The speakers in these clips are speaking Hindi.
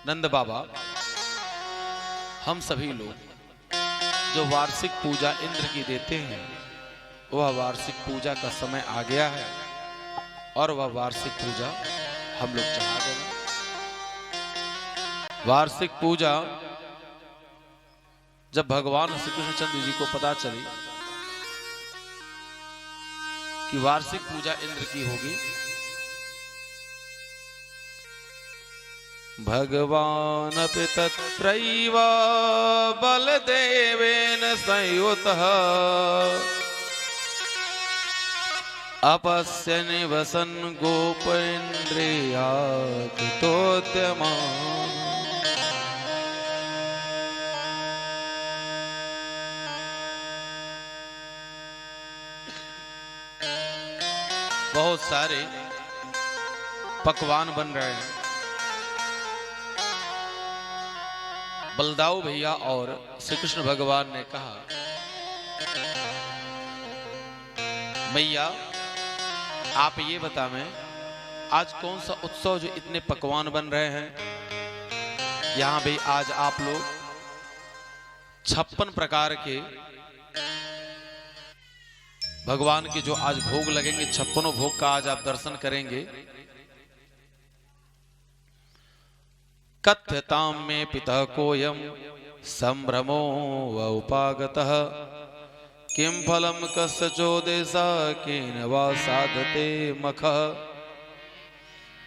नंद बाबा, हम सभी लोग जो वार्षिक पूजा इंद्र की देते हैं, वह वार्षिक पूजा का समय आ गया है और वह वार्षिक पूजा हम लोग चढ़ा देना। वार्षिक पूजा जब भगवान श्री कृष्णचंद्र जी को पता चली कि वार्षिक पूजा इंद्र की होगी, भगवानपि तत्रैव बलदेवेन संयुतः अपश्यन् निवसन् गोपेन्द्रियाकृतोद्यमा। बहुत सारे पकवान बन रहे हैं। बलदाऊ भैया और श्री कृष्ण भगवान ने कहा, मैया आप ये बता, मैं आज कौन सा उत्सव जो इतने पकवान बन रहे हैं। यहां भी आज आप लोग 56 प्रकार के भगवान के जो आज भोग लगेंगे, 56 भोग का आज आप दर्शन करेंगे। कथ्यताम में पिता कोयम संभ्रमो व उपागतः किम फलम कस्य चोदेशा केन वा साधते मखः।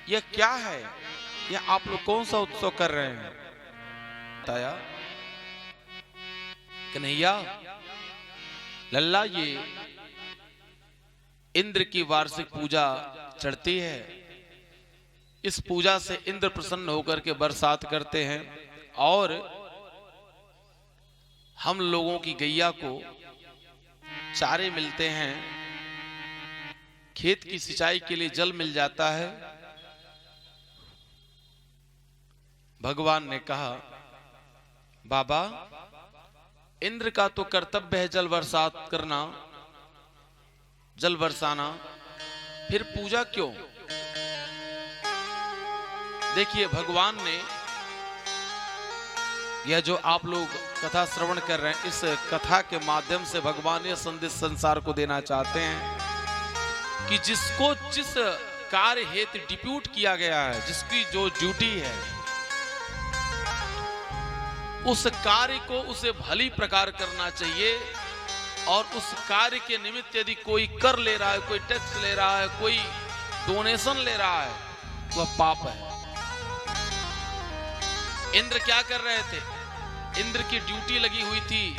यह क्या है? यह आप लोग कौन सा उत्सव कर रहे हैं? बताया कन्हैया, लल्ला ये इंद्र की वार्षिक पूजा चढ़ती है। इस पूजा से इंद्र प्रसन्न होकर के बरसात करते हैं और हम लोगों की गैया को चारे मिलते हैं, खेत की सिंचाई के लिए जल मिल जाता है। भगवान ने कहा, बाबा इंद्र का तो कर्तव्य है जल बरसात करना, जल बरसाना, फिर पूजा क्यों? देखिए भगवान ने यह जो आप लोग कथा श्रवण कर रहे हैं, इस कथा के माध्यम से भगवान ये संदेश संसार को देना चाहते हैं कि जिसको जिस कार्य हेतु डिप्यूट किया गया है, जिसकी जो ड्यूटी है, उस कार्य को उसे भली प्रकार करना चाहिए। और उस कार्य के निमित्त यदि कोई कर ले रहा है, कोई टैक्स ले रहा है, कोई डोनेशन ले रहा है, वह पाप है। इंद्र क्या कर रहे थे? इंद्र की ड्यूटी लगी हुई थी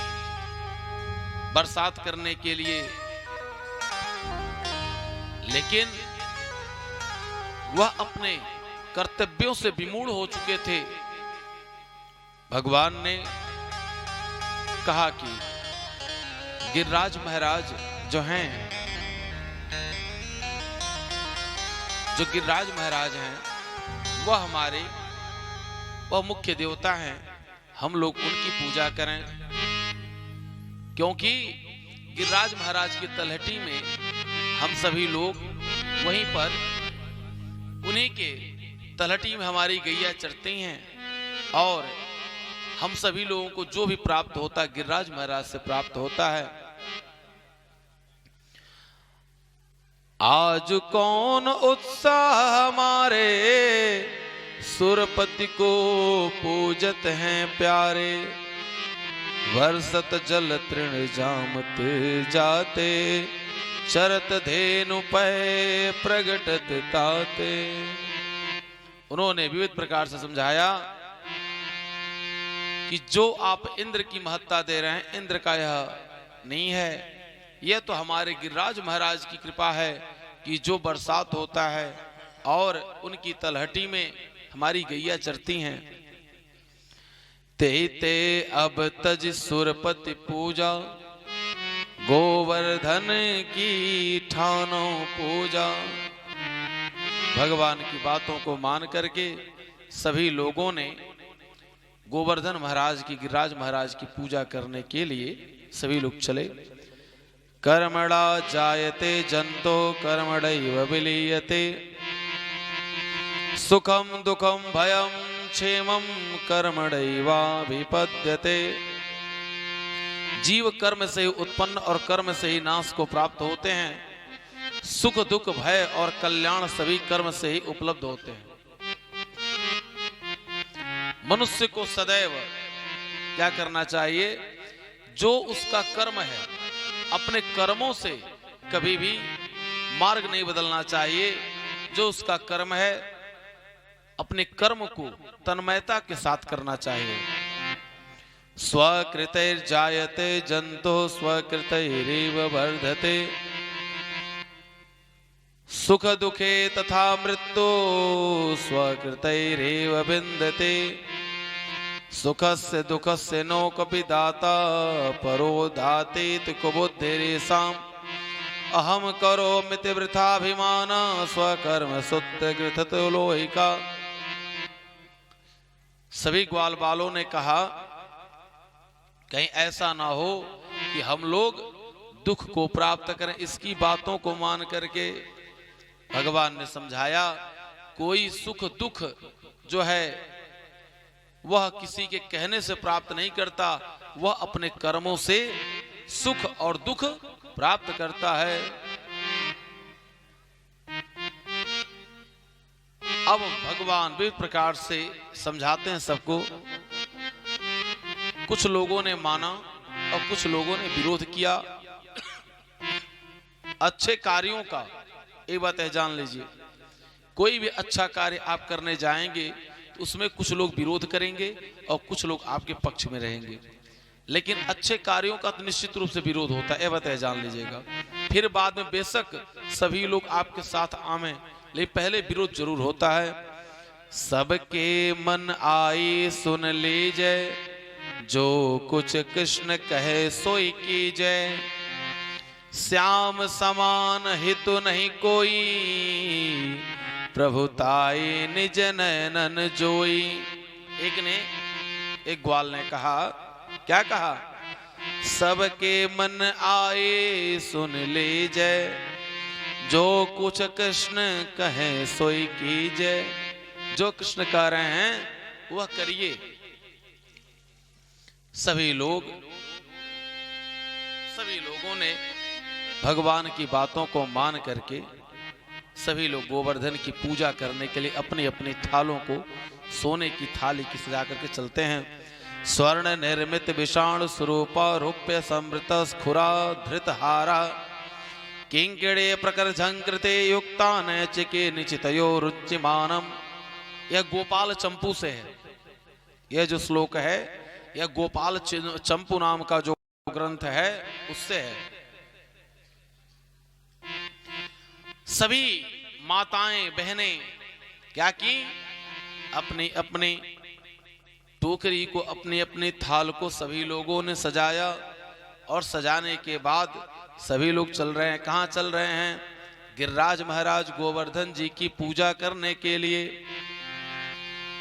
बरसात करने के लिए, लेकिन वह अपने कर्तव्यों से विमूढ़ हो चुके थे। भगवान ने कहा कि गिरिराज महाराज जो हैं, जो गिरिराज महाराज हैं, वह मुख्य देवता हैं, हम लोग उनकी पूजा करें। क्योंकि गिरिराज महाराज की तलहटी में हम सभी लोग वहीं पर उन्हीं के तलहटी में हमारी गैया चरती हैं और हम सभी लोगों को जो भी प्राप्त होता है गिरिराज महाराज से प्राप्त होता है। आज कौन उत्साह हमारे सुरपति को पूजत हैं प्यारे, वर्षत जल तृण जामत जाते, चरत धेनु पै प्रगटत ताते। उन्होंने विविध प्रकार से समझाया कि जो आप इंद्र की महत्ता दे रहे हैं, इंद्र का यह नहीं है, यह तो हमारे गिरिराज महाराज की कृपा है कि जो बरसात होता है और उनकी तलहटी में हमारी गैया चरती हैं। ते ते अब तज सुरपति पूजा, गोवर्धन की ठानो पूजा। भगवान की बातों को मान करके सभी लोगों ने गोवर्धन महाराज की, गिरिराज महाराज की पूजा करने के लिए सभी लोग चले। कर्मणा जायते जंतो कर्मणैव विलीयते, सुखम दुखम भयम क्षेमं कर्मणैवाभिपद्यते। जीव कर्म से ही उत्पन्न और कर्म से ही नाश को प्राप्त होते हैं। सुख दुख भय और कल्याण सभी कर्म से ही उपलब्ध होते हैं। मनुष्य को सदैव क्या करना चाहिए? जो उसका कर्म है, अपने कर्मों से कभी भी मार्ग नहीं बदलना चाहिए। जो उसका कर्म है, अपने कर्म को तन्मयता के साथ करना चाहिए। स्वकृतैर्जायते जन्तुः स्वकृतैरेव वर्धते। सुख दुखे तथा मृत्यु स्वकृतैरेव विन्दते। सुखस्य दुःखस्य नो कपि दाता परो दातेति कुबुद्धिरेषाम्। अहम करोमीति वृथाभिमान स्वकर्म सुत्यगृथतो लोहिका। सभी ग्वाल बालों ने कहा, कहीं ऐसा ना हो कि हम लोग दुख को प्राप्त करें। इसकी बातों को मान करके भगवान ने समझाया, कोई सुख दुख जो है वह किसी के कहने से प्राप्त नहीं करता, वह अपने कर्मों से सुख और दुख प्राप्त करता है। अब भगवान विभिन्न प्रकार से समझाते हैं सबको। कुछ लोगों ने माना और कुछ लोगों ने विरोध किया। अच्छे कार्यों का एक बात है, जान लीजिए, कोई भी अच्छा कार्य आप करने जाएंगे तो उसमें कुछ लोग विरोध करेंगे और कुछ लोग आपके पक्ष में रहेंगे। लेकिन अच्छे कार्यों का तो निश्चित रूप से विरोध होता है, बात है, जान लीजिएगा। फिर बाद में बेशक सभी लोग आपके साथ आवे, लेकिन पहले विरोध जरूर होता है। सबके मन आए सुन लीजय, जो कुछ कृष्ण कहे सोई कीजय। श्याम समान हितु नहीं कोई, प्रभुताई निज नयनन जोई। एक ग्वाल ने कहा, क्या कहा? सबके मन आए सुन लीजय, जो कुछ कृष्ण कहे सोई कीजय। जो कृष्ण कह रहे हैं वह करिए। सभी लोगों ने भगवान की बातों को मान करके सभी लोग गोवर्धन की पूजा करने के लिए अपनी अपनी थालों को सोने की थाली की सजा करके चलते हैं। स्वर्ण निर्मित विषाणु स्वरूप रूप्य समृत स्फुरा धृत हारा। किंकिड़े प्रकर झंकृते युक्ता नैचिके निचितयो रुचिमानम। यह गोपाल चंपू से है। यह जो श्लोक है, यह गोपाल चंपू नाम का जो ग्रंथ है उससे है। सभी माताएं बहनें क्या की? अपनी अपनी टोकरी को, अपनी अपनी थाल को सभी लोगों ने सजाया। और सजाने के बाद सभी लोग चल रहे हैं। कहाँ चल रहे हैं? गिरिराज महाराज गोवर्धन जी की पूजा करने के लिए।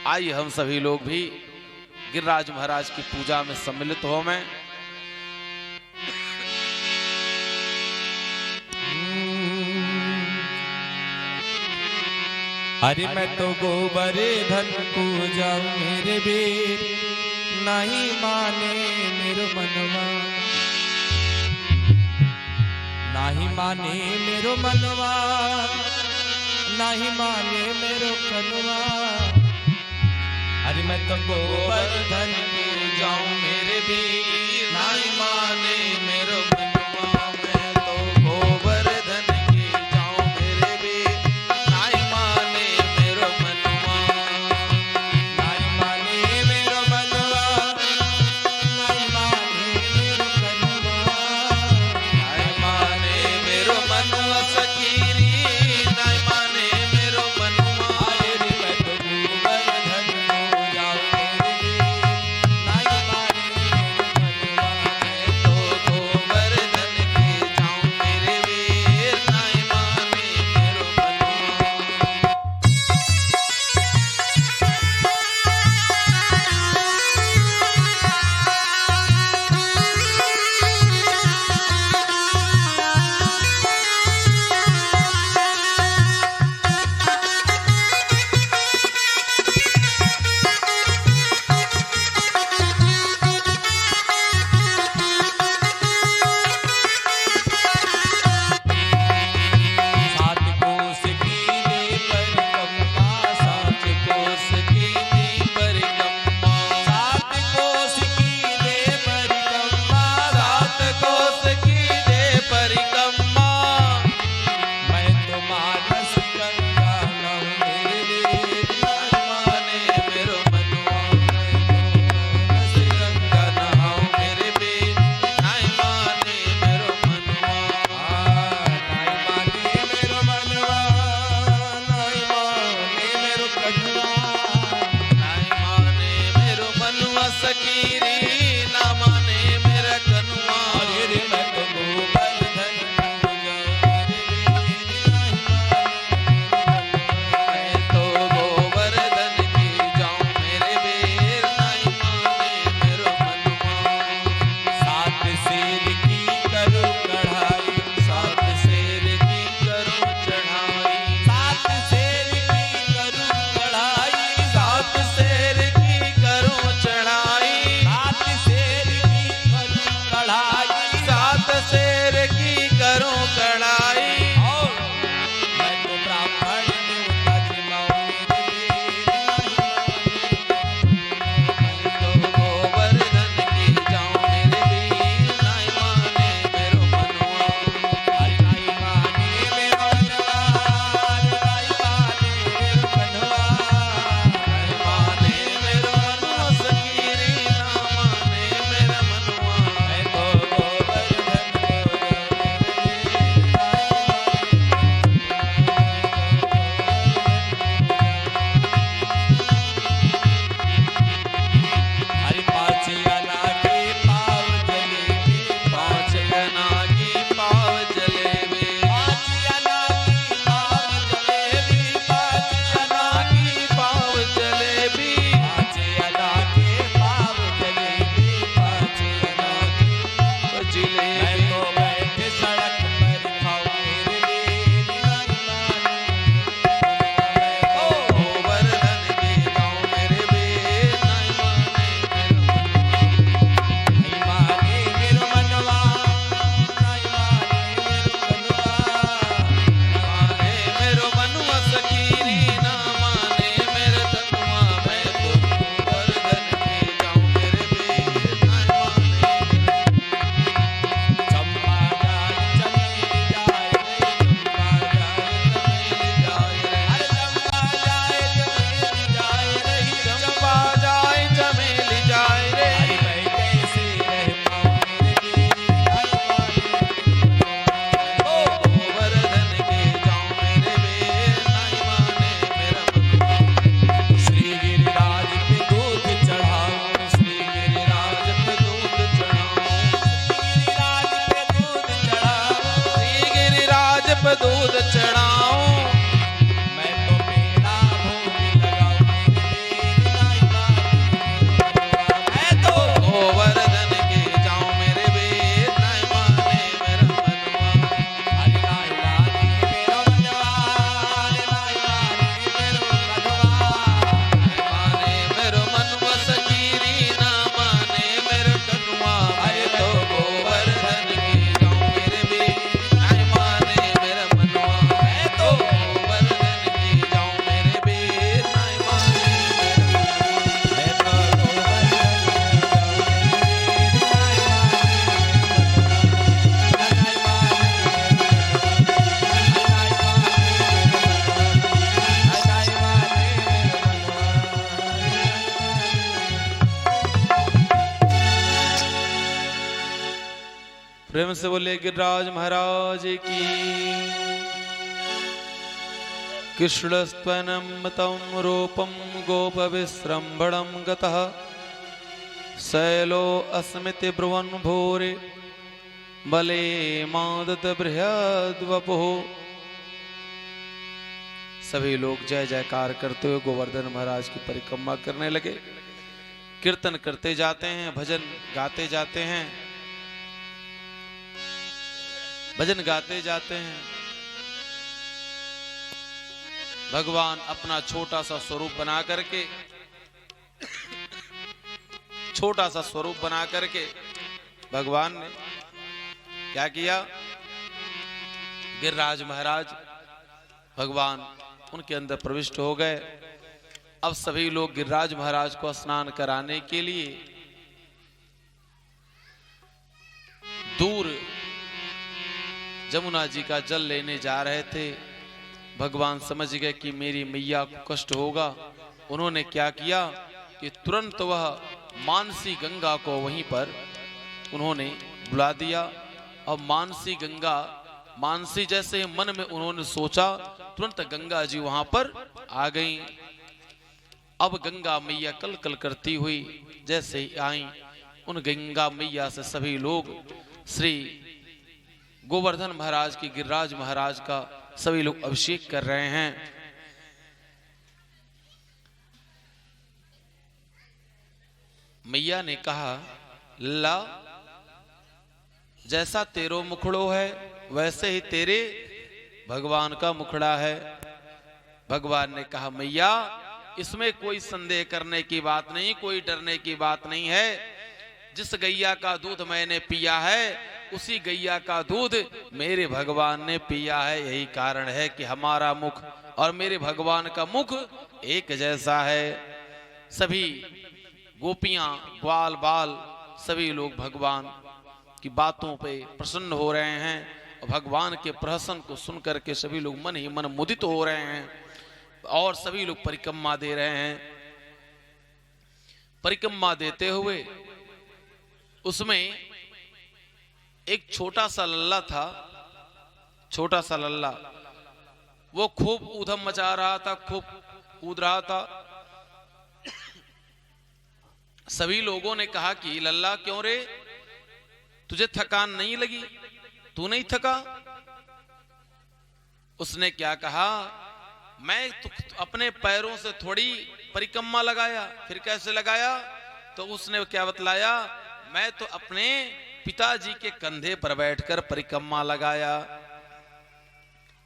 आइए हम सभी लोग भी गिरिराज महाराज की पूजा में सम्मिलित हो। मैं अरे मैं तो गोवर्धन पूजा मेरे वीर, नहीं माने मेरो मनवा, नहीं माने मेरो मनवा, नहीं माने मेरो कनवा। अरे मैं तो गोवर्धन पूजा मेरे वीर, नहीं माने मेरो मनवा। मैं तो गोवर्धन की जाऊं मेरे वीर, नहीं माने मेरो मनवा, नहीं माने मेरो मनवा, नहीं माने मेरो कनवा, नहीं माने मेरो मनवा सखीरी, नहीं माने मेरो मनवा। अरे मैं तो गोवर्धन पूजा मेरे वीर, नहीं माने मेरो मनवा। मैं तो गोवर्धन सकी री ना माने मेरा कनुआ। अरे रे मैं तो गोवर्धन मैं तो गोवर्धन की जाऊं मेरे वीर नहीं माने मेरो मनुआ। सात शेर की करूं कढ़ाई, सात शेर की करूं चढ़ाई, सात शेर की करूं कढ़ाई, सात शेर की करूं चढ़ाई, सात शेर की करूं कढ़ाई। सात शेर की करूं कढ़ाई। और मैं तो ब्राह्मण देवता जिमाऊं तो गोवर्धन की जाऊं मेरे वीर नहीं माने मेरो मनुआ। हरि नाई माने मेरो मनवार, नाई माने मेरो कन्हवा। नहीं माने मेरो मनुआ सकी री ना माने मेरा मनुआ। मैं तो गोवर्धन हरि पाँच आना के पाव जलेबी, पाँच गना की पाव जलेबी, पाँच आना की पाव जलेबी, पाँच आना की पाव जलेबी, पाँच आना के पाव जलेबी, पाँच आना की। मैं जलेबी। तो बैठे सड़क पर खाऊं मेरे वीर नहीं माने। मैं तो गोवर्धन की जाऊं मेरे वीर नहीं माने मेरो नहीं माने मेरो मनवा, नहीं माने मेरो कनुआ। माने मेरो मनुआ सकी री ना माने मेरे तनुआ। मैं तो गोवर्धन की जाऊं मेरे वीर नहीं माने। चंपा जाए चमेली जाए रे, चंपा जाए चमेली जाए रे। अरे चंपा जाए चमेली जाए रे, चंपा जाए चमेली जाए रे। हरि मैं कैसे रह पाऊं मेरे वीर नहीं माने। ओ गोवर्धन की जाऊं मेरे वीर नहीं माने मेरा मनुआ। श्री गिरिराज पे दूध चढ़ाऊं, श्री गिरिराज पे दूध चढ़ाऊं, गिरिराज पे दूध चढ़ाऊं। श्री गिरिराज पे दूध चढ़ाऊं। मैं तो पेड़ा भोग लगाऊं मेरे वीर नहीं माने। मैं तो गोवर्धन की जाऊं मेरे वीर नहीं माने मेरा मनुआ। हरि नाई माने मेरो मनवा, हरि नाई माने मेरो कन्हवा। नहीं माने मेरो मनुआ सकी री ना माने मेरो कनुआ। मैं तो गोवर्धन की जाऊं मेरे वीर नहीं माने मेरा मनुआ। मैं तो गोवर्धन की जाऊं मेरे वीर नहीं माने मेरा मनुआ। मैं तो प्रेम से बोले गिरिराज महाराज की। कृष्णस्त्वनं तं रूपं गोपविस्रम्भणं गतः शैलो अस्मिति ब्रुवन् भूरि बले मादत बृहद्वपुः। सभी लोग जय जयकार करते हुए गोवर्धन महाराज की परिक्रमा करने लगे। कीर्तन करते जाते हैं, भजन गाते जाते हैं, भजन गाते जाते हैं। भगवान अपना छोटा सा स्वरूप बना करके, छोटा सा स्वरूप बना करके भगवान ने क्या किया? गिरिराज महाराज भगवान उनके अंदर प्रविष्ट हो गए। अब सभी लोग गिरिराज महाराज को स्नान कराने के लिए दूर जमुना जी का जल लेने जा रहे थे। भगवान समझ गए कि मेरी मैया को कष्ट होगा। उन्होंने क्या किया कि तुरंत वह मानसी गंगा को वहीं पर उन्होंने बुला दिया। अब मानसी गंगा, मानसी जैसे मन में उन्होंने सोचा, तुरंत गंगा जी वहां पर आ गई। अब गंगा मैया कल कल करती हुई जैसे ही आई, उन गंगा मैया से सभी लोग श्री गोवर्धन महाराज की, गिरिराज महाराज का सभी लोग अभिषेक कर रहे हैं। मैया ने कहा, ला जैसा तेरो मुखड़ो है वैसे ही तेरे भगवान का मुखड़ा है। भगवान ने कहा, मैया इसमें कोई संदेह करने की बात नहीं, कोई डरने की बात नहीं है। जिस गैया का दूध मैंने पिया है उसी गैया का दूध मेरे भगवान ने पिया है। यही कारण है कि हमारा मुख और मेरे भगवान का मुख एक जैसा है। सभी गोपियां, ग्वाल बाल सभी लोग भगवान की बातों पे प्रसन्न हो रहे हैं और भगवान के प्रहसन को सुनकर के सभी लोग मन ही मन मुदित हो रहे हैं और सभी लोग परिक्रमा दे रहे हैं। परिक्रमा देते हुए उसमें एक छोटा सा लल्ला था, छोटा सा लल्ला, वो खूब ऊधम मचा रहा था, खूब कूद रहा था। सभी लोगों ने कहा कि लल्ला क्यों रे, तुझे थकान नहीं लगी, तू नहीं थका? उसने क्या कहा, मैं तो अपने पैरों से थोड़ी परिक्रमा लगाया। फिर कैसे लगाया? तो उसने क्या बतलाया, मैं तो अपने पिताजी के कंधे पर बैठकर परिक्रमा लगाया।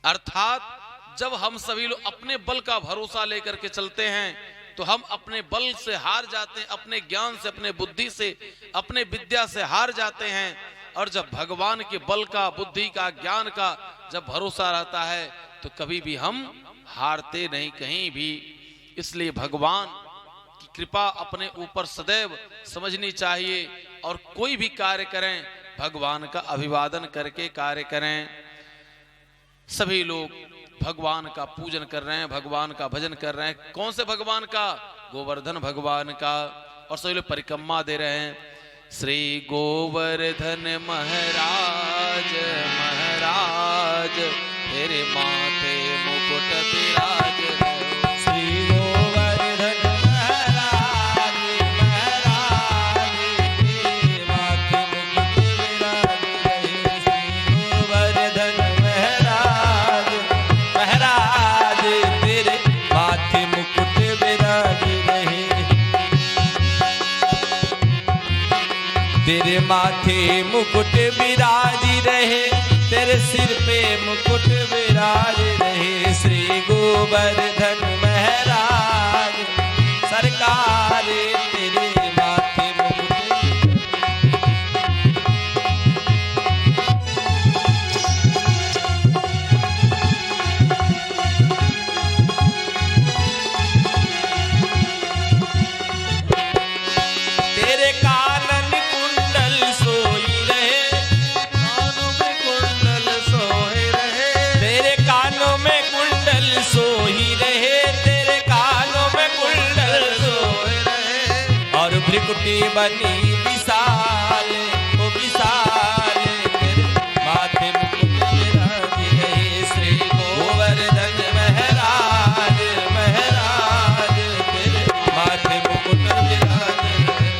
अर्थात जब हम सभी लोग अपने बल का भरोसा लेकर के चलते हैं तो हम अपने बल से हार जाते हैं, अपने ज्ञान से, अपने बुद्धि से, अपने विद्या से हार जाते हैं। और जब भगवान के बल का, बुद्धि का, ज्ञान का जब भरोसा रहता है तो कभी भी हम हारते नहीं कहीं भी। इसलिए भगवान की कृपा अपने ऊपर सदैव समझनी चाहिए और कोई भी कार्य करें भगवान का अभिवादन करके कार्य करें। सभी लोग भगवान का पूजन कर रहे हैं, भगवान का भजन कर रहे हैं। कौन से भगवान का? गोवर्धन भगवान का। और सभी लोग परिक्रमा दे रहे हैं। श्री गोवर्धन महाराज महाराज तेरे माथे मुकुट विराज रहे। श्री गोवर्धन महाराज महाराज तेरे माथे मुकुट विराज रहे। श्री गोवर्धन महाराज महाराज तेरे माथे मुकुट विराज रहे। तेरे माथे मुकुट विराज रहे, तेरे सिर पे मुकुट विराज रहे। श्री गोवर्धन महाराज सरकार तेरे माथे मुकुट। तेरे कानन कुंडल सोई रहे, कानों में कुंडल सोए रहे। तेरे कानों में कुंडल सोई रहे, तेरे कानों में कुंडल सोए रहे। और भ्रिकुटी बनी विशाल, ओ विशाल तेरे माथे मुकुट विराज रहे। श्री गोवर्धन महाराज महाराज तेरे माथे मुकुट विराज रहे।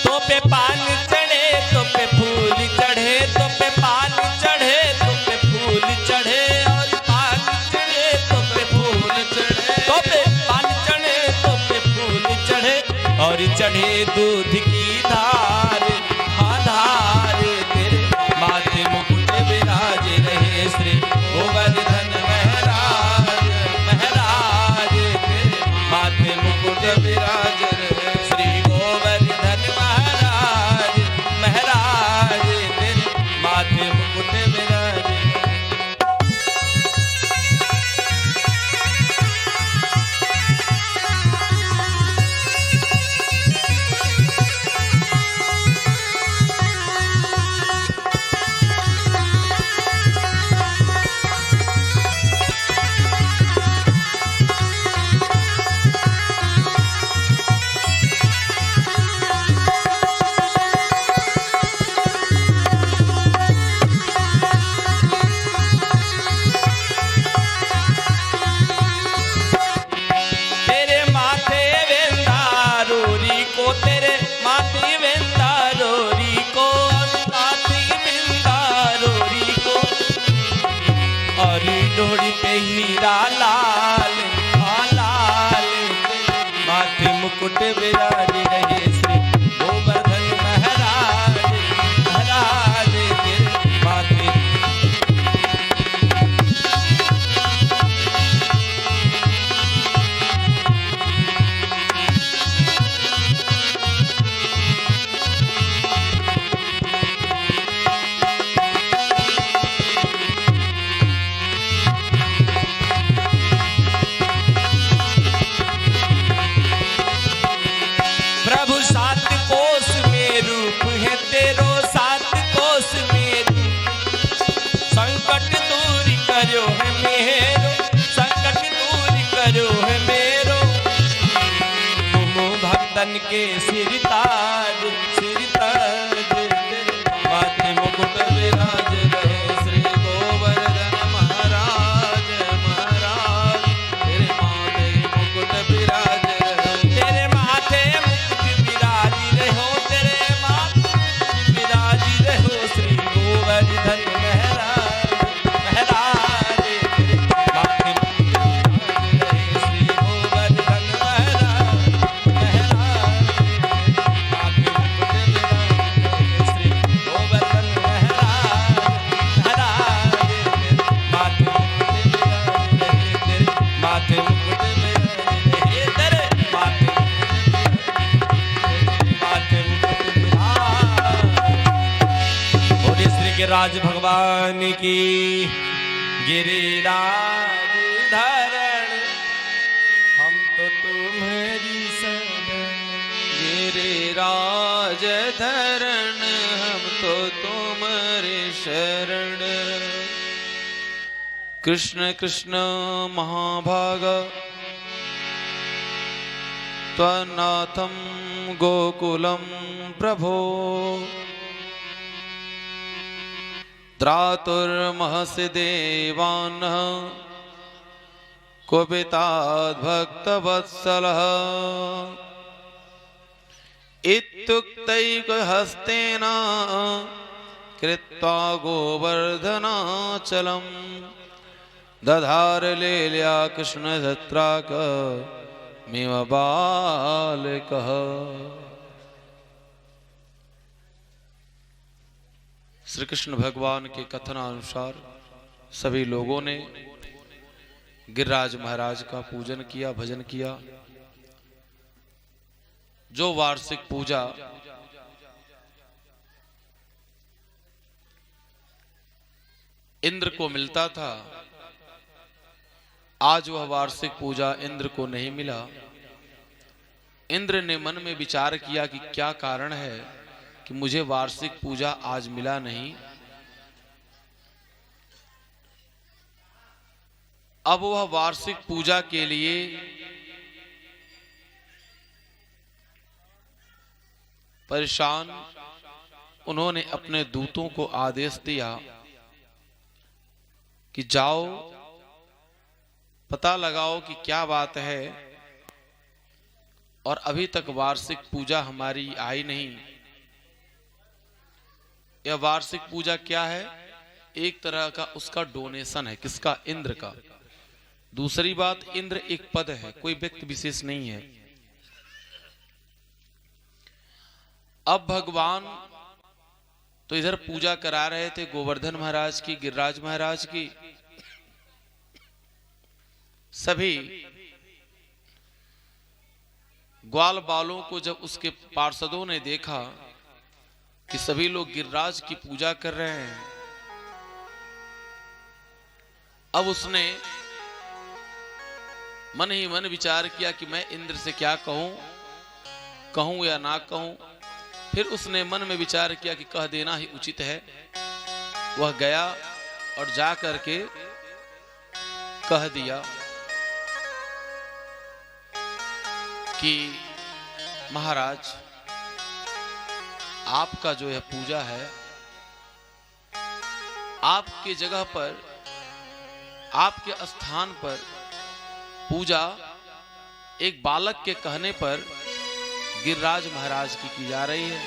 तो पे पान चढ़े तो पे फूल चढ़े, तो पे पान चढ़े तो पे फूल चढ़े। और पान चढ़े तो पे फूल चढ़े, तो पे पान चढ़े तो पे फूल चढ़े। और चढ़े दूध की धार, हाँ धार तेरे माथे मुकुट विराज रहे। श्री गोवर्धन महाराज महाराज तेरे माथे मुकुट विराज रहे। श्री गोवर्धन महाराज महाराज तेरे माथे मुकुट विराज रहे। मुकुट विराज रहे श्री गोवर्धन महाराज महाराज तेरे माथे प्रभु सात कोस में रूप है तेरो सात कोस में रूप संकट दूर करो है मेरो संकट दूर करो है मेरो तुम भक्तन के सिर ताज माथे मुकुट विराज रहे श्री गोवर्धन महाराज महाराज तेरे माथे मुकुट विराज रहे तेरे माथे श्री गोवर्धन महाराज महाराज माथे श्री गोवर्धन महाराज महाराज माथे श्री गोवर्धन महाराज महाराज माथे मुकुट तेरे माथे माथे मुकुट गिरिराज भगवान की गिरिराज धरण हम तो तुम्हारी शरण गिरिराज धरण हम तो तुम्हारे शरण। कृष्ण कृष्ण महाभाग त्वन्नाथं गोकुलं प्रभो त्रातुर्महसि देवान् कुपिताद्भक्तवत्सलः इत्युक्तैकहस्तेन कृत्वा गोवर्धनाचलं दधार लेल्या कृष्णधत्राकमिव बालकः। श्री कृष्ण भगवान के कथनानुसार सभी लोगों ने गिरिराज महाराज का पूजन किया, भजन किया। जो वार्षिक पूजा इंद्र को मिलता था, आज वह वार्षिक पूजा इंद्र को नहीं मिला। इंद्र ने मन में विचार किया कि क्या कारण है कि मुझे वार्षिक पूजा आज मिला नहीं। अब वह वार्षिक पूजा के लिए परेशान उन्होंने अपने दूतों को आदेश दिया कि जाओ पता लगाओ कि क्या बात है और अभी तक वार्षिक पूजा हमारी आई नहीं। यह वार्षिक पूजा क्या है? एक तरह का उसका डोनेशन है। किसका? इंद्र का। दूसरी बात, इंद्र एक पद है, कोई व्यक्ति विशेष नहीं है। अब भगवान तो इधर पूजा करा रहे थे गोवर्धन महाराज की, गिरिराज महाराज की। सभी ग्वाल बालों को जब उसके पार्षदों ने देखा कि सभी लोग गिरिराज की पूजा कर रहे हैं, अब उसने मन ही मन विचार किया कि मैं इंद्र से क्या कहूं, कहूं या ना कहूं। फिर उसने मन में विचार किया कि कह देना ही उचित है। वह गया और जा करके कह दिया कि महाराज, आपका जो यह पूजा है, आपके जगह पर, आपके स्थान पर पूजा एक बालक के कहने पर गिरिराज महाराज की जा रही है।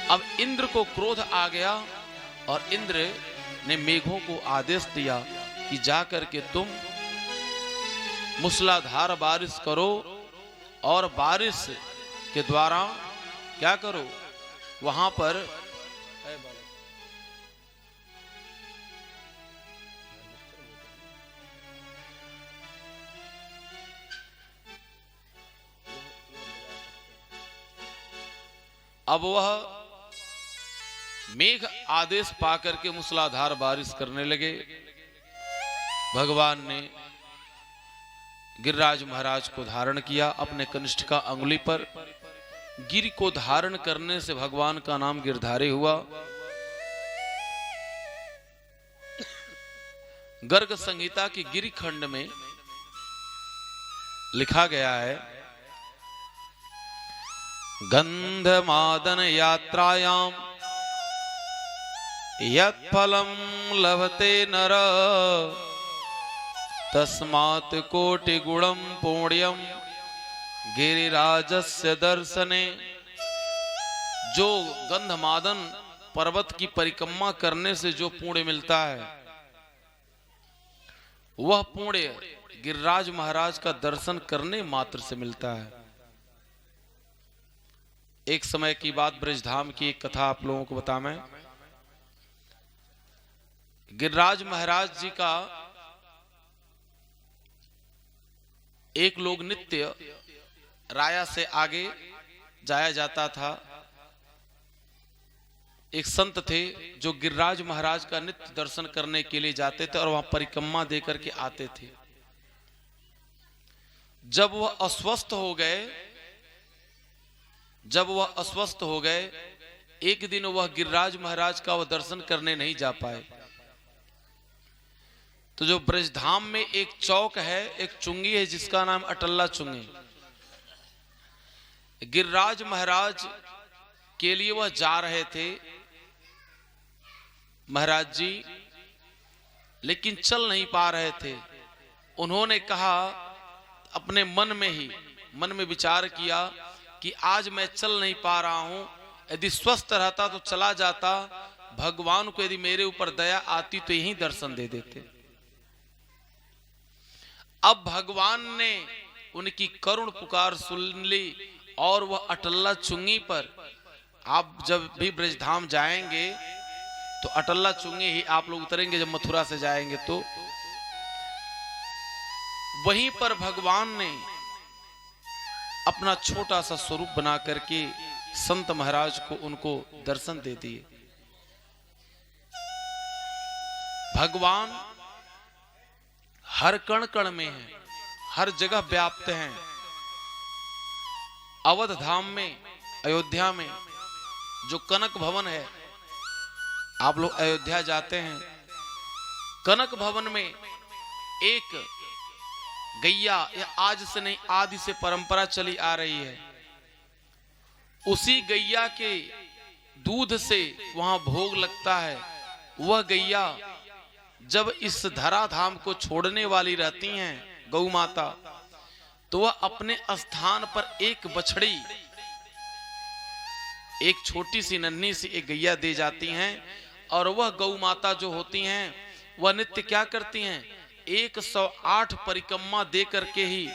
अब इंद्र को क्रोध आ गया और इंद्र ने मेघों को आदेश दिया कि जाकर के तुम मूसलाधार बारिश करो और बारिश के द्वारा क्या करो, वहां पर अब वह मेघ आदेश पाकर के मूसलाधार बारिश करने लगे। भगवान ने गिरिराज महाराज को धारण किया अपने कनिष्ठ का अंगुली पर। गिरि को धारण करने से भगवान का नाम गिरधारी हुआ। गर्ग संहिता की गिरि खंड में लिखा गया है, गंधमादन यात्रायाम यत् फलम लभते नर तस्मात् कोटि गुणम पुण्यम गिरिराजस्य दर्शने। जो गंधमादन पर्वत की परिक्रमा करने से जो पुण्य मिलता है, वह पुण्य गिरिराज महाराज का दर्शन करने मात्र से मिलता है। एक समय की बात, ब्रजधाम की एक कथा आप लोगों को बता मैं। गिरिराज महाराज जी का एक लोग नित्य राया से आगे जाया जाता था। एक संत थे जो गिरिराज महाराज का नित्य दर्शन करने के लिए जाते थे और वहां परिक्रमा देकर के आते थे। जब वह अस्वस्थ हो गए, एक दिन वह गिरिराज महाराज का वह दर्शन करने नहीं जा पाए। तो जो ब्रजधाम में एक चौक है, एक चुंगी है जिसका नाम अटल्ला चुंगी, गिरिराज महाराज के लिए वह जा रहे थे महाराज जी, लेकिन चल नहीं पा रहे थे। उन्होंने कहा, अपने मन में विचार किया कि आज मैं चल नहीं पा रहा हूं, यदि स्वस्थ रहता तो चला जाता, भगवान को यदि मेरे ऊपर दया आती तो यहीं दर्शन दे देते। अब भगवान ने उनकी करुण पुकार सुन ली और वह अटल्ला चुंगी पर, आप जब भी ब्रजधाम जाएंगे तो अटल्ला चुंगी ही आप लोग उतरेंगे, जब मथुरा से जाएंगे तो वहीं पर भगवान ने अपना छोटा सा स्वरूप बना करके संत महाराज को उनको दर्शन दे दिए। भगवान हर कण कण में है, हर जगह व्याप्त हैं। अवध धाम में, अयोध्या में जो कनक भवन है, आप लोग अयोध्या जाते हैं, कनक भवन में एक गैया, यह आज से नहीं आदि से परंपरा चली आ रही है, उसी गैया के दूध से वहां भोग लगता है। वह गैया जब इस धराधाम को छोड़ने वाली रहती हैं, गौ माता, तो वह अपने स्थान पर एक बछड़ी, एक छोटी सी नन्ही सी एक गैया दे जाती हैं। और वह गौ माता जो होती हैं, वह नित्य क्या करती हैं, 108 परिक्रमा दे करके ही,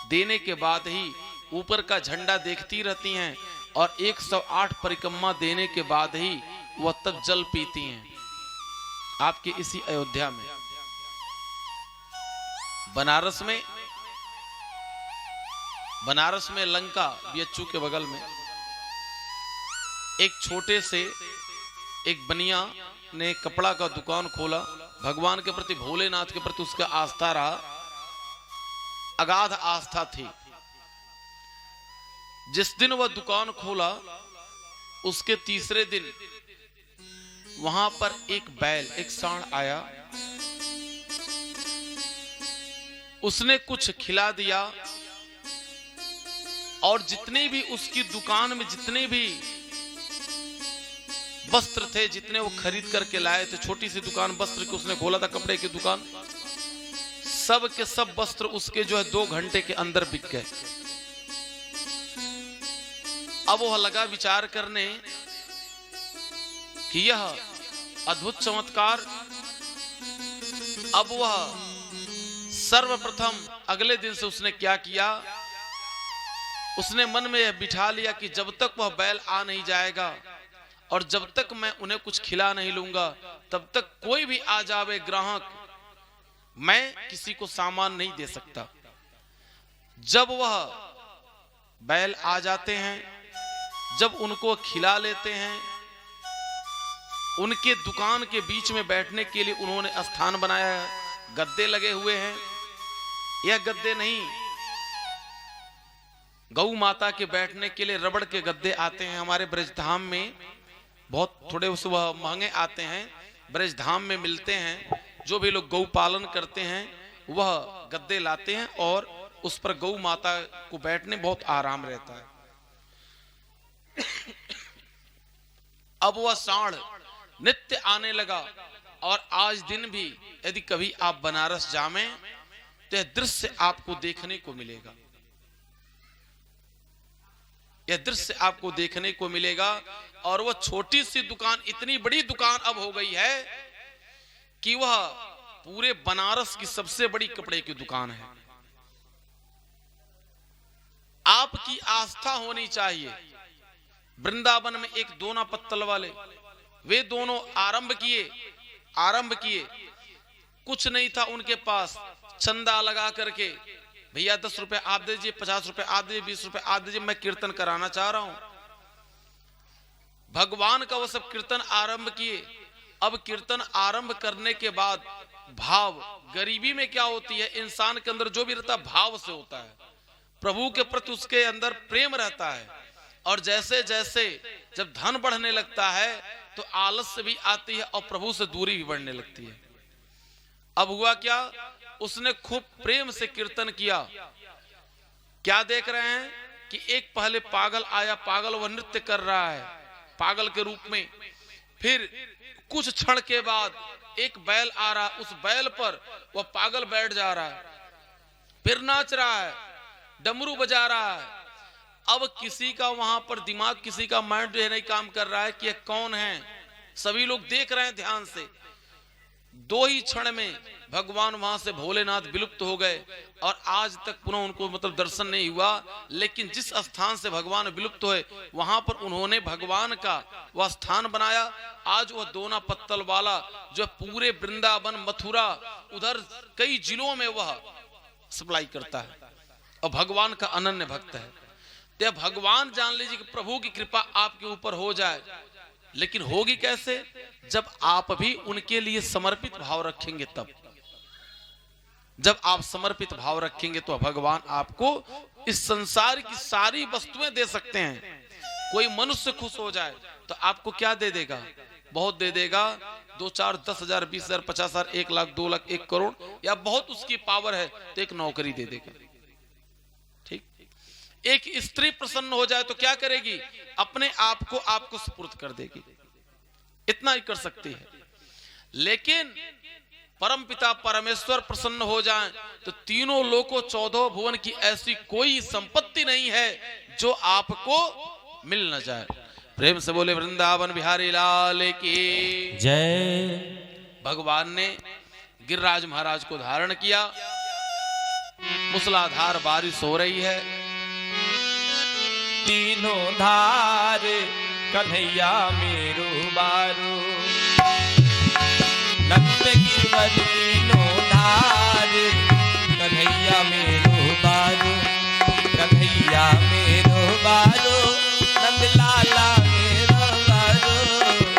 देने के बाद ही ऊपर का झंडा देखती रहती हैं और 108 परिक्रमा देने के बाद ही वह तब जल पीती हैं। आपके इसी अयोध्या में, बनारस में लंका बीएचयू के बगल में एक छोटे से एक बनिया ने कपड़ा का दुकान खोला। भगवान के प्रति, भोलेनाथ के प्रति उसका आस्था रहा, अगाध आस्था थी। जिस दिन वह दुकान खोला, उसके तीसरे दिन वहां पर एक बैल, एक सांड आया, उसने कुछ खिला दिया और जितने भी उसकी दुकान में जितने भी वस्त्र थे, जितने वो खरीद करके लाए थे, छोटी सी दुकान वस्त्र की उसने खोला था, कपड़े की दुकान, सब के सब वस्त्र उसके जो है 2 घंटे के अंदर बिक गए। अब वह लगा विचार करने कि यह अद्भुत चमत्कार। अब वह सर्वप्रथम अगले दिन से उसने क्या किया उसने मन में यह बिठा लिया कि जब तक वह बैल आ नहीं जाएगा और जब तक मैं उन्हें कुछ खिला नहीं लूंगा, तब तक कोई भी आ जावे ग्राहक, मैं किसी को सामान नहीं दे सकता। जब वह बैल आ जाते हैं, जब उनको खिला लेते हैं, उनके दुकान के बीच में बैठने के लिए उन्होंने स्थान बनाया है, गद्दे लगे हुए हैं। यह गद्दे नहीं, गौ माता के बैठने के लिए रबड़ के गद्दे आते हैं हमारे ब्रजधाम में, बहुत थोड़े उस वह महंगे आते हैं, ब्रजधाम में मिलते हैं। जो भी लोग गौ पालन करते हैं वह गद्दे लाते हैं और उस पर गौ माता को बैठने बहुत आराम रहता है। अब वह सांड नित्य आने लगा और आज दिन भी यदि कभी आप बनारस जामें तो यह दृश्य आपको देखने को मिलेगा, यह दृश्य आपको देखने को मिलेगा। और वह छोटी सी दुकान इतनी बड़ी दुकान अब हो गई है कि वह पूरे बनारस की सबसे बड़ी कपड़े की दुकान है। आपकी आस्था होनी चाहिए। वृंदावन में एक दोना पत्तल वाले, वे दोनों आरंभ किए, कुछ नहीं था उनके पास, चंदा लगा करके, भैया 10 रुपए आप दीजिए, 50 रुपए आप दीजिए, 20 रुपए आप दीजिए, मैं कीर्तन कराना चाह रहा हूं। भगवान का वो सब कीर्तन आरंभ किए। अब कीर्तन आरंभ करने के बाद भाव, गरीबी में क्या होती है, इंसान के अंदर जो भी रहता है भाव से होता है, प्रभु के प्रति उसके अंदर प्रेम रहता है। और जैसे जैसे जब धन बढ़ने लगता है तो आलस्य भी आती है और प्रभु से दूरी भी बढ़ने लगती है। अब हुआ क्या, उसने खूब प्रेम से कीर्तन किया। क्या देख रहे हैं कि एक पहले पागल आया, पागल वह नृत्य कर रहा है पागल के रूप में। फिर कुछ क्षण के बाद एक बैल आ रहा, उस बैल पर वह पागल बैठ जा रहा है, फिर नाच रहा है, डमरू बजा रहा है। अब किसी का वहां पर दिमाग, किसी का माइंड नहीं काम कर रहा है कि यह कौन है। सभी लोग देख रहे हैं ध्यान से। 2 ही क्षण में भगवान वहां से भोलेनाथ विलुप्त हो गए और आज तक पुनः उनको मतलब दर्शन नहीं हुआ। लेकिन जिस स्थान से भगवान विलुप्त हुए वहां पर उन्होंने भगवान का वह स्थान बनाया। आज वह दोना पत्तल वाला जो पूरे वृंदावन, मथुरा, उधर कई जिलों में वह सप्लाई करता है और भगवान का अनन्य भक्त है। तो भगवान जान लीजिए कि प्रभु की कृपा आपके ऊपर हो जाए, लेकिन होगी कैसे, जब आप भी उनके लिए समर्पित भाव रखेंगे। तब जब आप समर्पित भाव रखेंगे तो भगवान आपको इस संसार की सारी वस्तुएं दे सकते हैं। कोई मनुष्य खुश हो जाए तो आपको क्या दे देगा, बहुत दे देगा, 2, 4, 10 हजार, 20 हजार, 50 हजार, 1 लाख, 2 लाख, 1 करोड़, या बहुत उसकी पावर है तो एक नौकरी दे देगा। ठीक, एक स्त्री प्रसन्न हो जाए तो क्या करेगी, अपने आप को आपको सुपुर्द कर देगी, इतना ही कर सकती है। लेकिन परमपिता परमेश्वर प्रसन्न हो जाएं तो तीनों लोकों 14 भुवन की ऐसी कोई संपत्ति नहीं है जो आपको मिल न जाए। प्रेम से बोले वृंदावन बिहारी लाल की जय। भगवान ने गिरिराज महाराज को धारण किया। मूसलाधार बारिश हो रही है। तीनों धार कन्हैया मेरो बारू, नंद गिरवर तीनों धार कन्हैया मेरो बारू, कन्हैया मेरो बारू, नंद लाला मेरो बारू,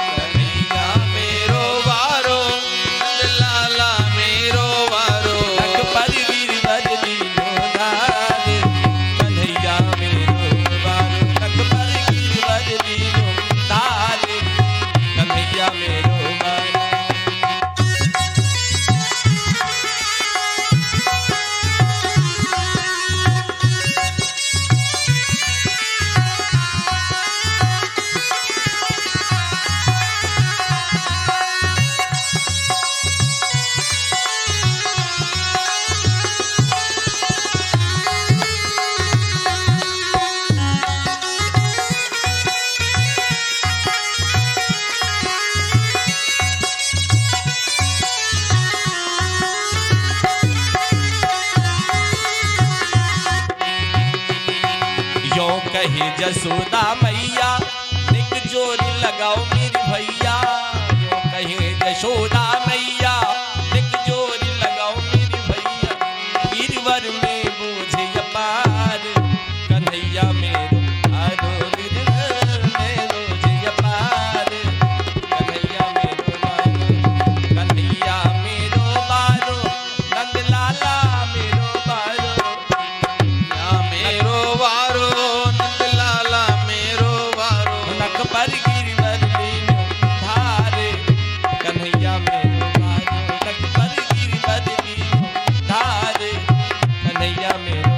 कन्हैया मेरो बारू, नंद लाला मेरो बारू, नंद पर गिरवर तीनों धार कन्हैया मेरो बारू, नंद पर गिरवर तीनों धार कन्हैया मेरो बारू। यो कहे जसोदा मैया निक जोरी लगाओ मेरी भैया। यो कहे जसोदा मैया निक जोरी लगाओ मेरी भैया। गिरवर में बोझ अपार कन्हैया मेरो आरो गिरवर में बोझ अपार कन्हैया मेरो बारो कन्हैया मेरो बारो नंदलाला मेरो बारो या मेरो वारो नंदलाला मेरो वारो नख पर गिरवर लीनो धारे कन्हैया मेरो बारो नख पर गिरवर लीनो धारे कन्हैया मेरो।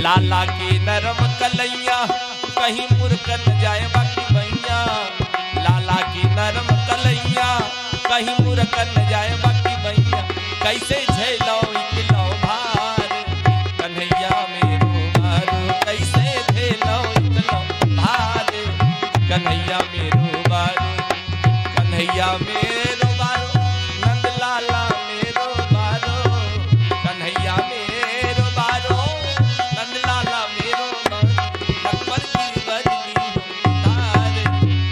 लाला के नरम कलैया कहीं मुरकन जाए बाकी भैया। लाला की नरम कलैया कहीं मुरकन जाए बाकी भैया। कैसे झेलो इकलो भार कन्हैया मेरो बारो कैसे झेलो इकलो भार कन्हैया मेरो बारो कन्हैया मेरो बारो नंदलाला मेरो बारो कन्हैया मेरो बारो नंदलाला मेरो बारो नख पर गिरवर लीनो धार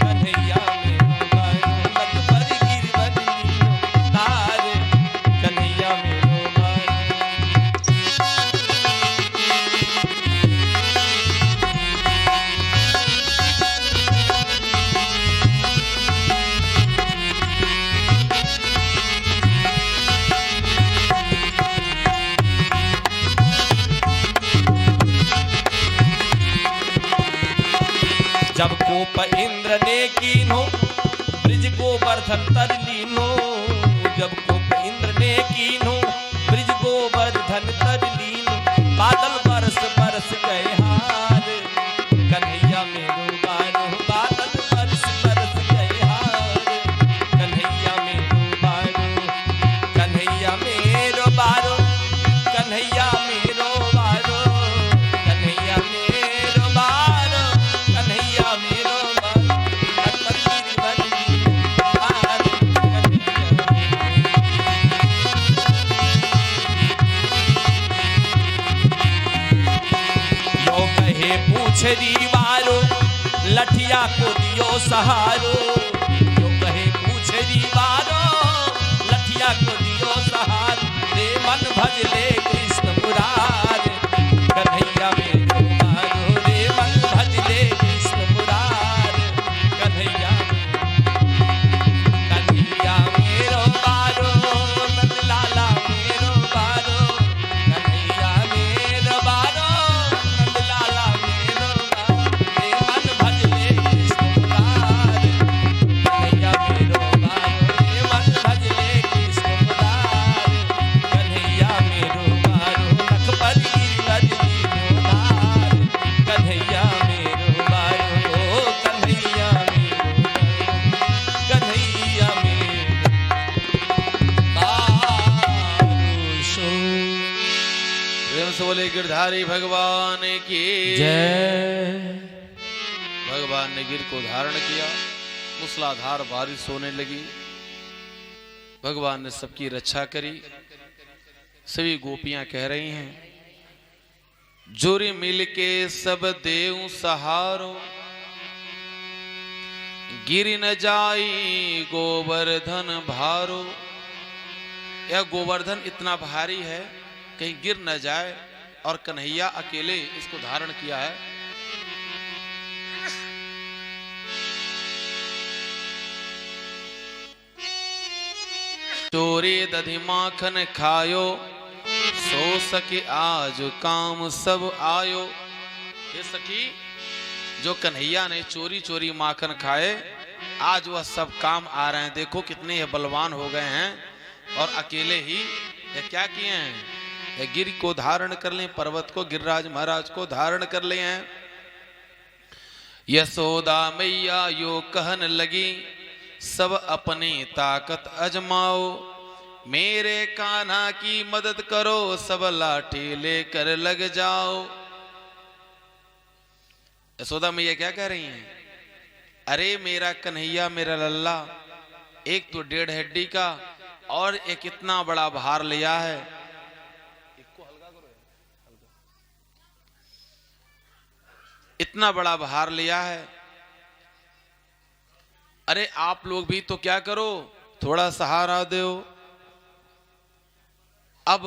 कन्हैया मेरो बारो नख पर गिरवर लीनो धार कन्हैया मेरो बारो। जब कोप इंद्र ने कीनो ब्रिज गोवर्धन तर लीनो। जब कोप इंद्र ने कीनो ब्रिज गोवर्धन तर लीनो। बादल बरस बरस गए हार कन्हैया मेरो बारो बादल बरस बरस गए हार कन्हैया मेरो बारो कन्हैया मेरो बारो कन्हैया मेरो बारो कन्हैया मेरो बारो कन्हैया मेरो बारो नख पर गिरवर लीनो धार कन्हैया। यो कहे पूछरी वारो लठिया को दियो सहारो। यो कहे पूछरी वारो लठिया को दियो सहारो। रे मन भज ले कृष्ण मुरार कन्हैया मेरो बारो रे मन भज ले कृष्ण मुरार कन्हैया कन्हैया मेरो बारो नंदलाला मेरो बारो कन्हैया मेरो बारो नंदलाला मेरो बारो रे मन भज ले कृष्ण मुरार कन्हैया मेरो बारो रे मन भज ले कृष्ण मुरार कन्हैया मेरो बारो नख पर गिरवर लीनो धार कन्हैया मेरो बारो कन्हैया मेरो कन्हैया मेरो बारो सो। प्रेम से बोले गिरधारी भगवान की जय। भगवान ने गिर को धारण किया। मूसलाधार बारिश होने लगी। भगवान ने सबकी रक्षा करी। सभी गोपियां कह रही हैं जोरी मिल के सब देव सहारो। गिर न जाई गोवर्धन भारो। यह गोवर्धन इतना भारी है कहीं गिर न जाए और कन्हैया अकेले इसको धारण किया है। चोरी दधि माखन खायो सो सके आज काम सब आयो। ये सखी जो कन्हैया ने चोरी चोरी माखन खाए आज वह सब काम आ रहे हैं। देखो कितने बलवान हो गए हैं और अकेले ही ये क्या किए हैं, ये गिर को धारण कर ले, पर्वत को गिरिराज महाराज को धारण कर ले हैं। यशोदा मैया यो कहन लगी सब अपनी ताकत अजमाओ। मेरे कान्हा की मदद करो सब लाठी लेकर लग जाओ। यशोदा मैया क्या कह रही हैं, अरे मेरा कन्हैया मेरा लल्ला एक तो 1.5 हड्डी का और एक इतना बड़ा भार लिया है। इसको हल्का करो, इतना बड़ा भार लिया है। अरे आप लोग भी तो क्या करो, थोड़ा सहारा दो। अब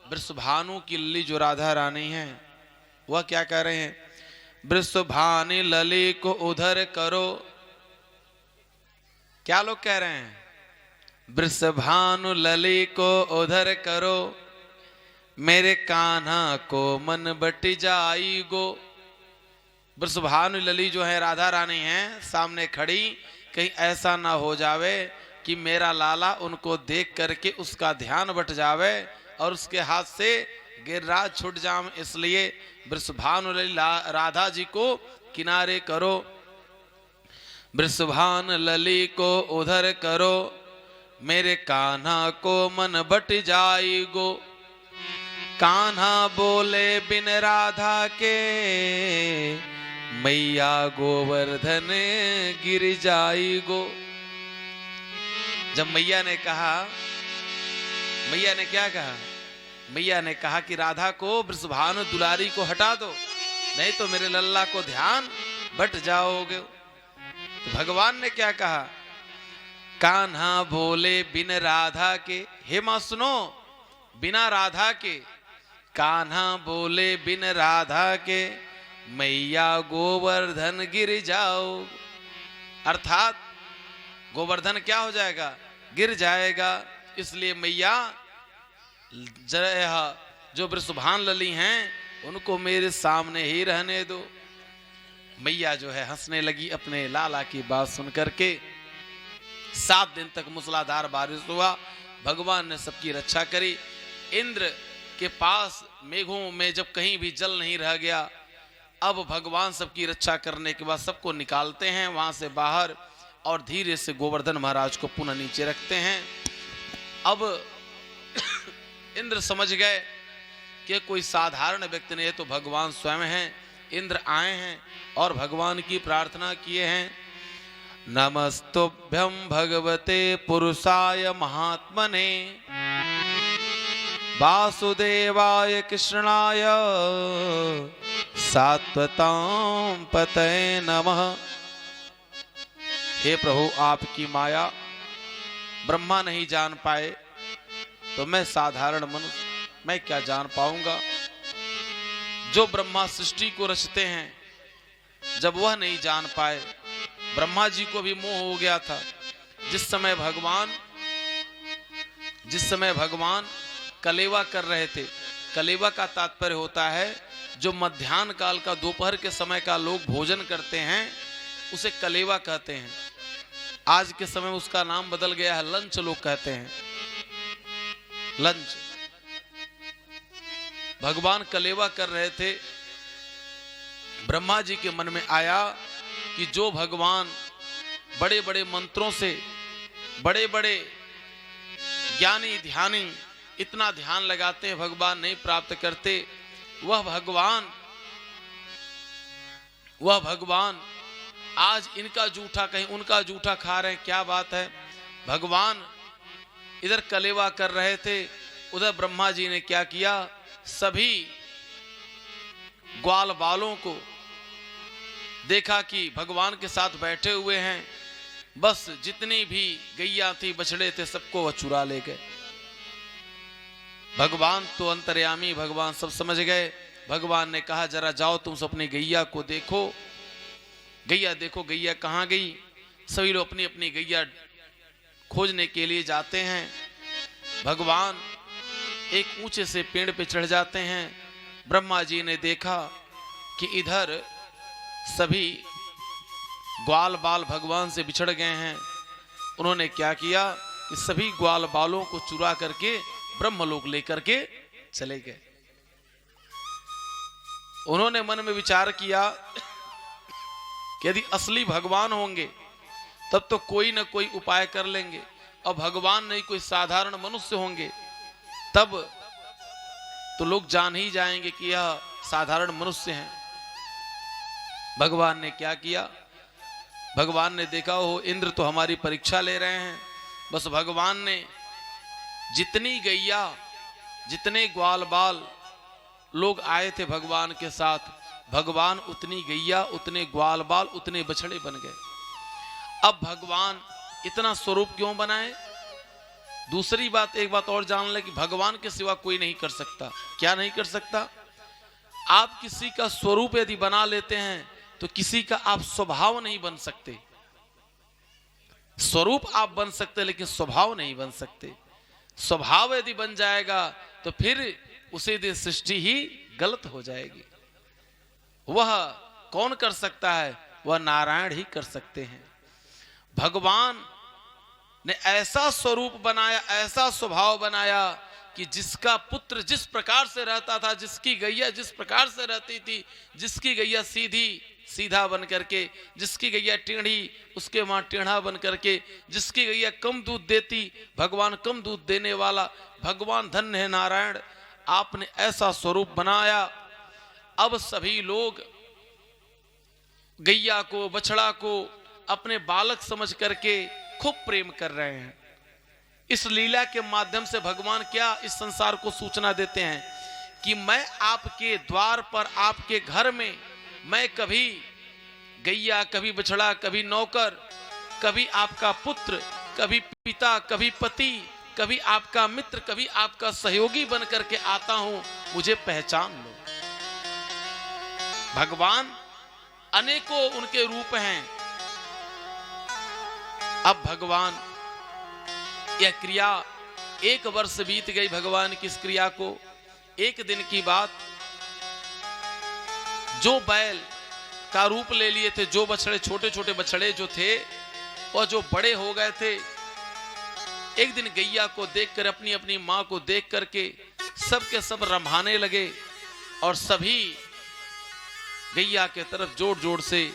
वृषभानु की लली जो राधा रानी है वह क्या कह रहे हैं, वृषभानु लली को उधर करो। क्या लोग कह रहे हैं, वृषभानु लली को उधर करो, मेरे कान्हा को मन बट जाई गो। वृषभानु लली जो है राधा रानी है सामने खड़ी, कहीं ऐसा ना हो जावे कि मेरा लाला उनको देख करके उसका ध्यान बट जावे और उसके हाथ से गिरिराज छूट जाम, इसलिए वृषभानु लली राधा जी को किनारे करो। वृषभानु लली को उधर करो, मेरे कान्हा को मन बट जाई गो। कान्हा बोले बिन राधा के, मैया गोवर्धन गिर जाई गो। जब मैया ने कहा, मैया ने क्या कहा, मैया ने कहा कि राधा को वृषभानु दुलारी को हटा दो, नहीं तो मेरे लल्ला को ध्यान बट जाओगे। तो भगवान ने क्या कहा, कान्हा बोले बिन राधा के, हे मां सुनो, बिना राधा के, कान्हा बोले बिन राधा के, मैया गोवर्धन गिर जाओ। अर्थात गोवर्धन क्या हो जाएगा, गिर जाएगा। इसलिए मैया जो वृषभानु लली हैं उनको मेरे सामने ही रहने दो। मैया जो है हंसने लगी अपने लाला की बात सुन करके। 7 दिन तक मूसलाधार बारिश हुआ, भगवान ने सबकी रक्षा करी। इंद्र के पास मेघों में जब कहीं भी जल नहीं रह गया, अब भगवान सबकी रक्षा करने के बाद सबको निकालते हैं वहां से बाहर और धीरे से गोवर्धन महाराज को पुनः नीचे रखते हैं। अब इंद्र समझ गए कि कोई साधारण व्यक्ति नहीं है, तो भगवान स्वयं हैं। इंद्र आए हैं और भगवान की प्रार्थना किए हैं, नमस्तुभ्यं भगवते पुरुषाय महात्मने, वासुदेवाय कृष्णाय सात्वतां पतये नमः। हे प्रभु, आपकी माया ब्रह्मा नहीं जान पाए तो मैं साधारण मनुष्य मैं क्या जान पाऊंगा। जो ब्रह्मा सृष्टि को रचते हैं, जब वह नहीं जान पाए, ब्रह्मा जी को भी मोह हो गया था। जिस समय भगवान कलेवा कर रहे थे, कलेवा का तात्पर्य होता है जो मध्याह्न काल का, दोपहर के समय का लोग भोजन करते हैं उसे कलेवा कहते हैं। आज के समय उसका नाम बदल गया है, लंच लोग कहते हैं, लंच। भगवान कलेवा कर रहे थे, ब्रह्मा जी के मन में आया कि जो भगवान बड़े बड़े मंत्रों से, बड़े बड़े ज्ञानी ध्यानी इतना ध्यान लगाते हैं, भगवान नहीं प्राप्त करते, वह भगवान आज इनका जूठा कहीं उनका जूठा खा रहे हैं, क्या बात है। भगवान इधर कलेवा कर रहे थे, उधर ब्रह्मा जी ने क्या किया, सभी ग्वाल बालों को देखा कि भगवान के साथ बैठे हुए हैं, बस जितनी भी गैया थी, बछड़े थे, सबको वह चुरा ले गए। भगवान तो अंतर्यामी, भगवान सब समझ गए। भगवान ने कहा जरा जाओ तुम सब अपनी गैया को देखो, गैया देखो, गैया कहाँ गई। सभी लोग अपनी अपनी गैया खोजने के लिए जाते हैं। भगवान एक ऊंचे से पेड़ पे चढ़ जाते हैं। ब्रह्मा जी ने देखा कि इधर सभी ग्वाल बाल भगवान से बिछड़ गए हैं। उन्होंने क्या किया कि सभी ग्वाल बालों को चुरा करके ब्रह्मलोक लेकर के चले गए। उन्होंने मन में विचार किया कि यदि असली भगवान होंगे तब तो कोई ना कोई उपाय कर लेंगे, और भगवान नहीं कोई साधारण मनुष्य होंगे तब तो लोग जान ही जाएंगे कि यह साधारण मनुष्य हैं। भगवान ने क्या किया, भगवान ने देखा हो इंद्र तो हमारी परीक्षा ले रहे हैं। बस भगवान ने जितनी गैया, जितने ग्वाल बाल लोग आए थे भगवान के साथ, भगवान उतनी गैया, उतने ग्वाल बाल, उतने बछड़े बन गए। अब भगवान इतना स्वरूप क्यों बनाए? दूसरी बात, एक बात और जान ले कि भगवान के सिवा कोई नहीं कर सकता। क्या नहीं कर सकता? आप किसी का स्वरूप यदि बना लेते हैं तो किसी का आप स्वभाव नहीं बन सकते। स्वरूप आप बन सकते लेकिन स्वभाव नहीं बन सकते। स्वभाव यदि बन जाएगा तो फिर उसी दिन सृष्टि ही गलत हो जाएगी। वह कौन कर सकता है? वह नारायण ही कर सकते हैं। भगवान ने ऐसा स्वरूप बनाया, ऐसा स्वभाव बनाया कि जिसका पुत्र जिस प्रकार से रहता था, जिसकी गैया जिस प्रकार से रहती थी, जिसकी गैया सीधा बन करके, जिसकी गैया टेढ़ी उसके वहां टेढ़ा बन करके, जिसकी गैया कम दूध देती भगवान कम दूध देने वाला। भगवान धन्य है नारायण, आपने ऐसा स्वरूप बनाया। अब सभी लोग गैया को, बछड़ा को अपने बालक समझ करके खूब प्रेम कर रहे हैं। इस लीला के माध्यम से भगवान क्या इस संसार को सूचना देते हैं कि मैं आपके द्वार पर, आपके घर में, मैं कभी गैया, कभी बछड़ा, कभी नौकर, कभी आपका पुत्र, कभी पिता, कभी पति, कभी आपका मित्र, कभी आपका सहयोगी बन करके आता हूं, मुझे पहचान लो। भगवान अनेकों उनके रूप हैं। अब भगवान, यह क्रिया 1 वर्ष बीत गई भगवान की इस क्रिया को। एक दिन की बात, जो बैल का रूप ले लिए थे, जो बछड़े, छोटे छोटे बछड़े जो थे और जो बड़े हो गए थे, एक दिन गैया को देखकर, अपनी अपनी मां को देख करके सब के सब रम्भाने लगे और सभी गैया के तरफ जोर जोर से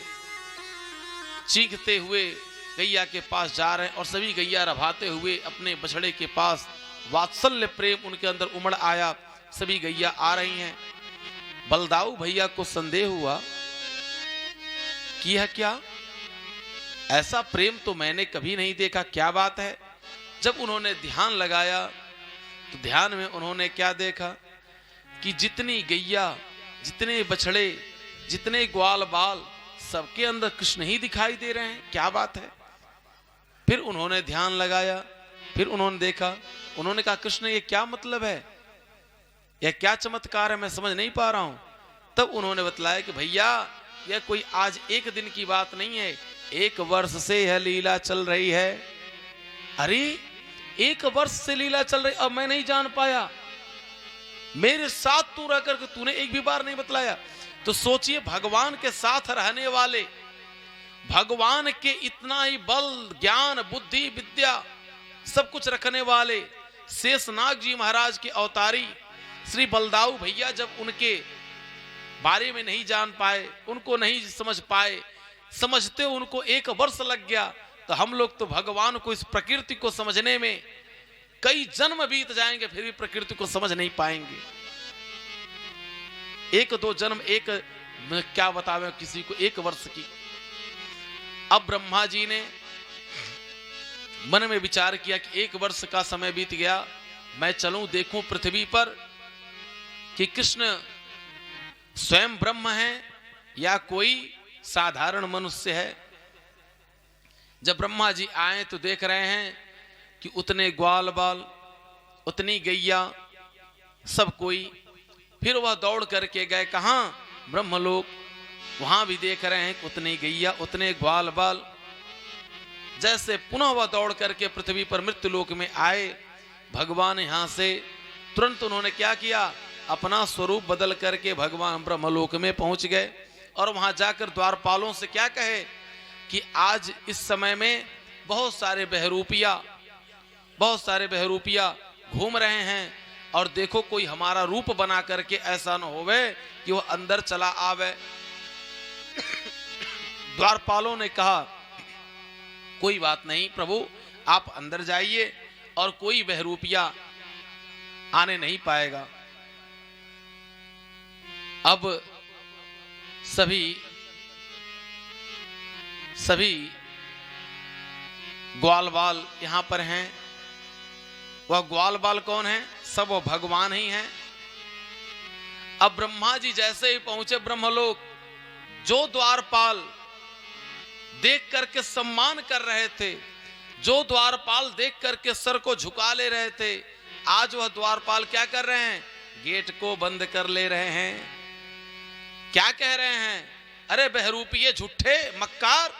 चीखते हुए गैया के पास जा रहे हैं और सभी गैया रभाते हुए अपने बछड़े के पास। वात्सल्य प्रेम उनके अंदर उमड़ आया, सभी गैया आ रही हैं। बलदाऊ भैया को संदेह हुआ कि यह क्या, ऐसा प्रेम तो मैंने कभी नहीं देखा, क्या बात है। जब उन्होंने ध्यान लगाया तो ध्यान में उन्होंने क्या देखा कि जितनी गैया, जितने बछड़े, जितने ग्वाल बाल, सबके अंदर कृष्ण ही दिखाई दे रहे हैं। क्या बात है। फिर उन्होंने ध्यान लगाया, फिर उन्होंने देखा, उन्होंने कहा कृष्ण ये क्या मतलब है, यह क्या चमत्कार है, मैं समझ नहीं पा रहा हूं। तब उन्होंने बतलाया कि भैया यह कोई आज एक दिन की बात नहीं है, 1 वर्ष से यह लीला चल रही है। अरे 1 वर्ष से लीला चल रही, अब मैं नहीं जान पाया, मेरे साथ तू रह करके तूने एक भी बार नहीं बतलाया। तो सोचिए, भगवान के साथ रहने वाले, भगवान के इतना ही बल, ज्ञान, बुद्धि, विद्या सब कुछ रखने वाले शेषनाग जी महाराज के अवतारी श्री बलदाऊ भैया जब उनके बारे में नहीं जान पाए, उनको नहीं समझ पाए, समझते उनको 1 वर्ष लग गया, तो हम लोग तो भगवान को, इस प्रकृति को समझने में कई जन्म बीत जाएंगे, फिर भी प्रकृति को समझ नहीं पाएंगे। 1-2 जन्म, एक क्या बतावे किसी को 1 वर्ष की। अब ब्रह्मा जी ने मन में विचार किया कि 1 वर्ष का समय बीत गया, मैं चलूं देखूं पृथ्वी पर कि कृष्ण स्वयं ब्रह्म है या कोई साधारण मनुष्य है। जब ब्रह्मा जी आए तो देख रहे हैं कि उतने ग्वाल बाल, उतनी गैया, सब कोई। फिर वह दौड़ करके गए कहां? ब्रह्मलोक। वहां भी देख रहे हैं उतनी गैया, उतने ग्वाल बाल। जैसे पुनः वह दौड़ करके पृथ्वी पर मृत्युलोक में आए, भगवान यहां से तुरंत उन्होंने क्या किया, अपना स्वरूप बदल करके भगवान ब्रह्मलोक में पहुंच गए और वहां जाकर द्वारपालों से क्या कहे कि आज इस समय में बहुत सारे बहरूपिया घूम रहे हैं और देखो कोई हमारा रूप बना करके ऐसा न होवे कि वह अंदर चला आवे। द्वारपालों ने कहा कोई बात नहीं प्रभु, आप अंदर जाइए और कोई बहरूपिया आने नहीं पाएगा। अब सभी ग्वाल बाल यहां पर हैं। वह ग्वाल बाल कौन है? सब वो भगवान ही हैं। अब ब्रह्मा जी जैसे ही पहुंचे ब्रह्मलोक, जो द्वारपाल देख करके सम्मान कर रहे थे, जो द्वारपाल देख करके सर को झुका ले रहे थे, आज वह द्वारपाल क्या कर रहे हैं? गेट को बंद कर ले रहे हैं। क्या कह रहे हैं? अरे बहरूपिये, झूठे, मक्कार,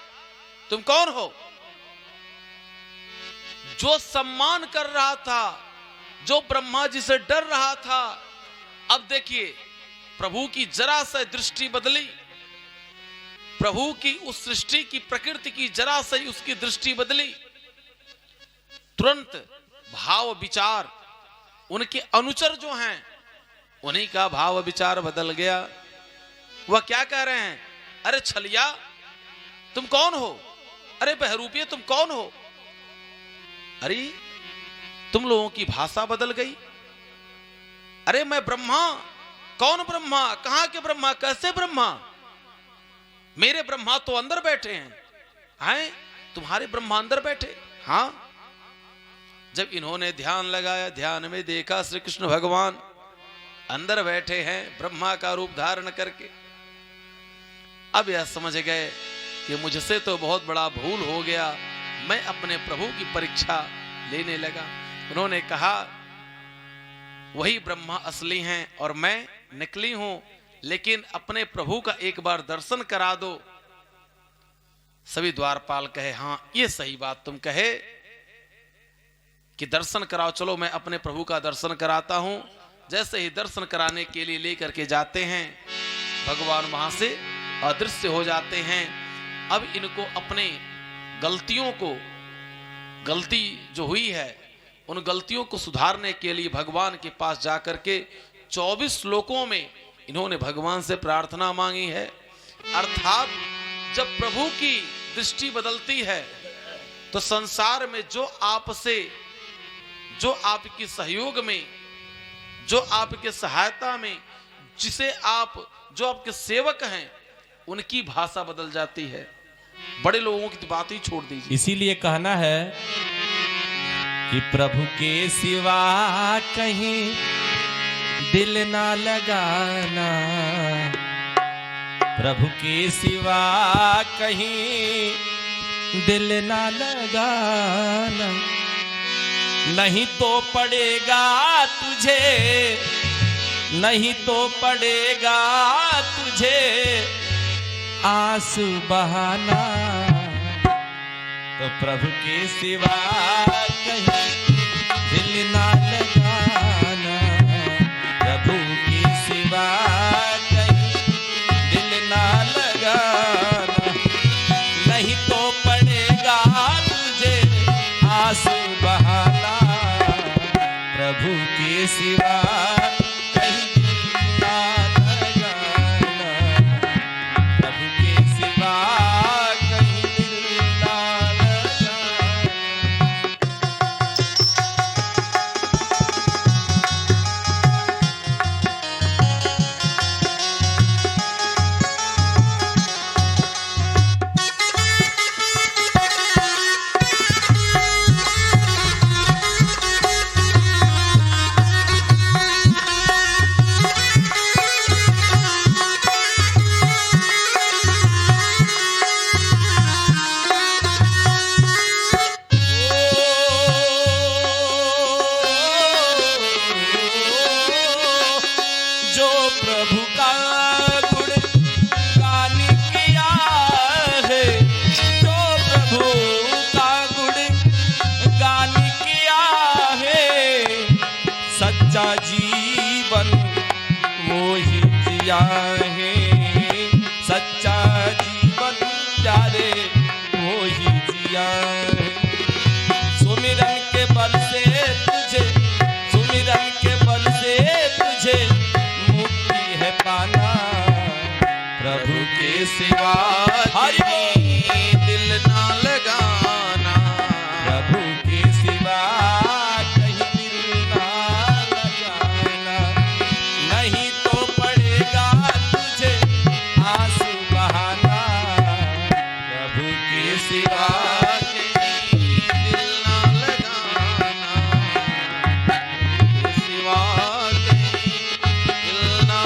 तुम कौन हो? जो सम्मान कर रहा था, जो ब्रह्मा जी से डर रहा था, अब देखिए प्रभु की जरा से दृष्टि बदली, प्रभु की उस सृष्टि की, प्रकृति की जरा से उसकी दृष्टि बदली, तुरंत भाव विचार, उनके अनुचर जो हैं उन्हीं का भाव विचार बदल गया। वह क्या कह रहे हैं? अरे छलिया, तुम कौन हो? अरे बहरूपिये, तुम कौन हो? अरे तुम लोगों की भाषा बदल गई। अरे मैं ब्रह्मा। कौन ब्रह्मा? कहां के ब्रह्मा? कैसे ब्रह्मा? मेरे ब्रह्मा तो अंदर बैठे हैं। तुम्हारे ब्रह्मा अंदर बैठे? हाँ। जब इन्होंने ध्यान लगाया, ध्यान में देखा श्री कृष्ण भगवान अंदर बैठे हैं ब्रह्मा का रूप धारण करके। अब यह समझ गए कि मुझसे तो बहुत बड़ा भूल हो गया। मैं अपने प्रभु की परीक्षा लेने लगा। उन्होंने कहा वही ब्रह्मा असली हैं और मैं नकली हूं, लेकिन अपने प्रभु का एक बार दर्शन करा दो। सभी द्वारपाल कहे, हां ये सही बात तुम कहे कि दर्शन कराओ, चलो मैं अपने प्रभु का दर्शन कराता हूं। जैसे ही दर्शन कराने के लिए लेकर के जाते हैं, भगवान वहां से अदृश्य हो जाते हैं। अब इनको अपने गलतियों को, गलती जो हुई है उन गलतियों को सुधारने के लिए भगवान के पास जाकर के 24 श्लोकों में इन्होंने भगवान से प्रार्थना मांगी है। अर्थात जब प्रभु की दृष्टि बदलती है तो संसार में जो आपसे, जो आपकी सहयोग में, जो आपके सहायता में, जिसे आप, जो आपके सेवक हैं, उनकी भाषा बदल जाती है। बड़े लोगों की बात ही छोड़ दीजिए। इसीलिए कहना है कि प्रभु के सिवा कहीं दिल ना लगाना, प्रभु के सिवा कहीं दिल ना लगाना, नहीं तो पड़ेगा तुझे, नहीं तो पड़ेगा तुझे आंसू बहाना। तो प्रभु के सिवा कहीं दिल ना लगाना, प्रभु के सिवा कहीं दिल ना लगाना, नहीं तो पड़ेगा तुझे आंसू बहाना, प्रभु के सिवा कहीं दिल ना लगाना, प्रभु के सिवा कहीं दिल ना लगाना। जो प्रभु का गुण गान किया है, जो प्रभु का गुण गान किया है, सच्चा जीवन वो ही जिया है, सच्चा जीवन प्यारे वो ही जिया है। सुमिरन के बल से तुझे, सुमिरन के बल से तुझे मुक्ति है पाना, प्रभु के सिवा कहीं दिल ना लगाना, प्रभु के सिवा कहीं दिल ना लगाना, नहीं तो पड़ेगा तुझे आंसू बहाना, प्रभु के सिवा सिवा दिल ना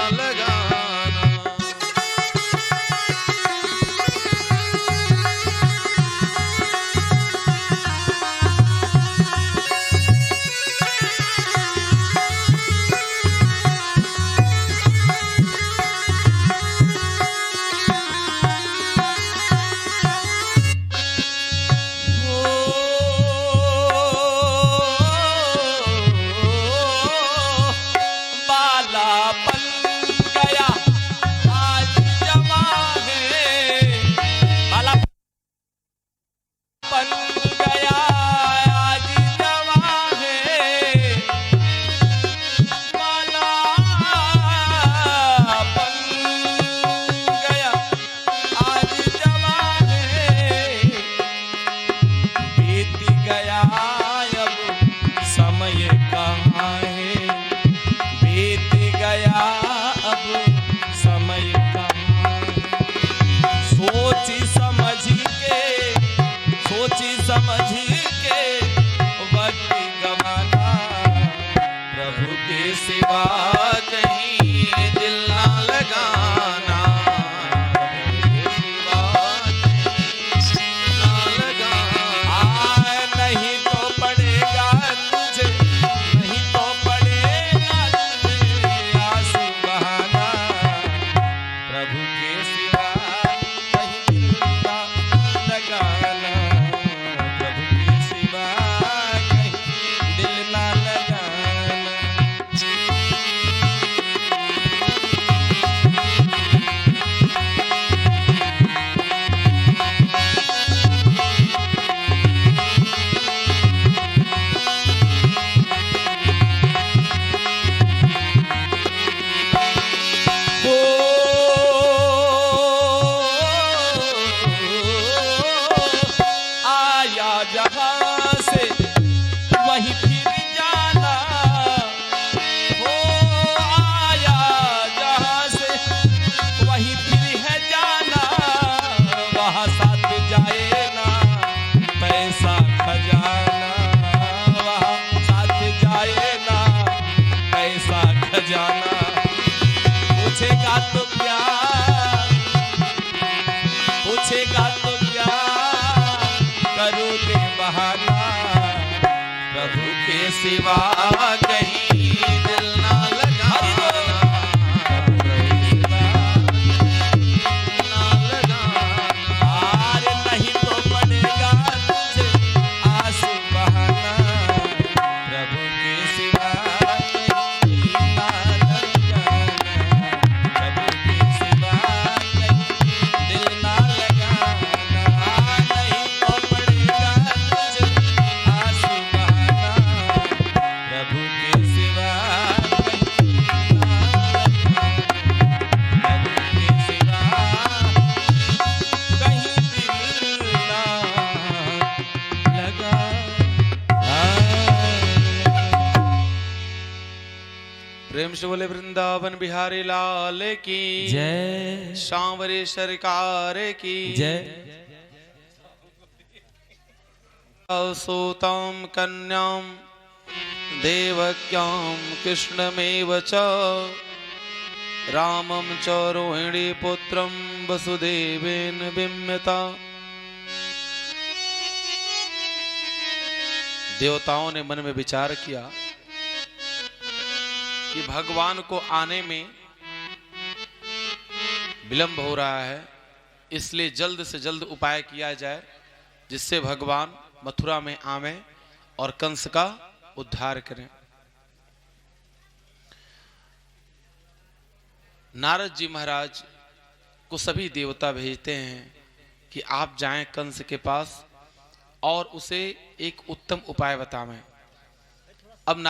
समझ के वक्त गवाना, प्रभु के सिवा कहीं दिल ना लगाना, नहीं तो पड़ेगा तुझे, नहीं तो पड़ेगा तुझे आंसू बहाना, प्रभु के सिवा कहीं दिल ना लगाना, प्रभु के सिवा कहीं दिल ना लगाना। आया जहां से वहीं फिर जाना, हो आया जहां से वहीं फिर है जाना, वहां साथ जाए ना पैसा खजाना, वहां साथ जाए ना पैसा खजाना, पूछेगा तो प्यार, पूछेगा तो प्यार करोगे बहाना, प्रभु के सिवा कहीं दिल ना लगाना, ना लगाना। आर नहीं तो पड़ेगा तुझे आंसू बहाना, प्रभु के सिवा कहीं ना लगाना, प्रभु के सिवा कहीं दिल ना लगाना, नहीं तो पड़ेगा तुझे आंसू बहाना, प्रभु के सिवा कहीं ना लगाना, प्रभु के सिवा कहीं दिल ना लगाना। प्रेम से बोले वृंदावन बिहारी लाल की जय सांवरे सरकार की जय। सूतां कन्यां देवक्यां कृष्णमेव च रामं च रोहिणी पुत्रं वसुदेवेन विम्यता। देवताओं ने मन में विचार किया कि भगवान को आने में विलंब हो रहा है, इसलिए जल्द से जल्द उपाय किया जाए जिससे भगवान मथुरा में आवे और कंस का उद्धार करें। नारद जी महाराज को सभी देवता भेजते हैं कि आप जाएं कंस के पास और उसे एक उत्तम उपाय बतावें।